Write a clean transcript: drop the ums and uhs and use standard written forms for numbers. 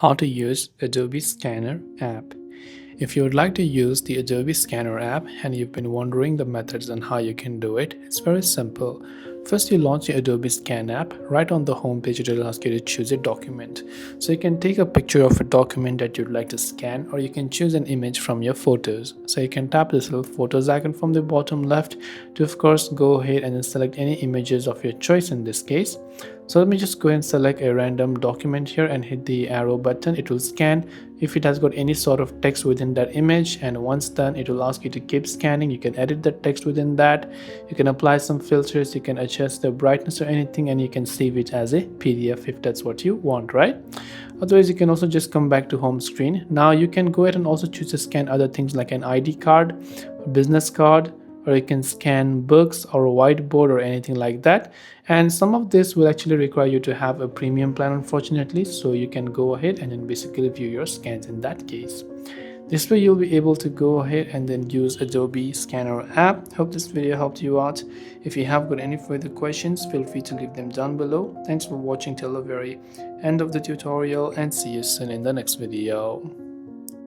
How to use Adobe Scanner app. If you would like to use the Adobe Scanner app and you've been wondering the methods and how you can do it, it's very simple. First, you launch the Adobe Scan app. Right on the home page, it will ask you to choose a document. So you can take a picture of a document that you'd like to scan, or you can choose an image from your photos. So you can tap this little photos icon from the bottom left to, of course, go ahead and then select any images of your choice in this case. So let me just go and select a random document here and hit the arrow button. It will scan if it has got any sort of text within that image, and once done it will ask you to keep scanning. You can edit the text within that, you can apply some filters, you can adjust the brightness or anything, and you can save it as a PDF if that's what you want, right? Otherwise you can also just come back to home screen. Now you can go ahead and also choose to scan other things like an ID card, a business card, or you can scan books or a whiteboard or anything like that. And some of this will actually require you to have a premium plan, unfortunately, so you can go ahead and then basically view your scans in that case. This way you'll be able to go ahead and then use Adobe Scanner app. Hope this video helped you out. If you have got any further questions, feel free to leave them down below. Thanks for watching till the very end of the tutorial, and see you soon in the next video.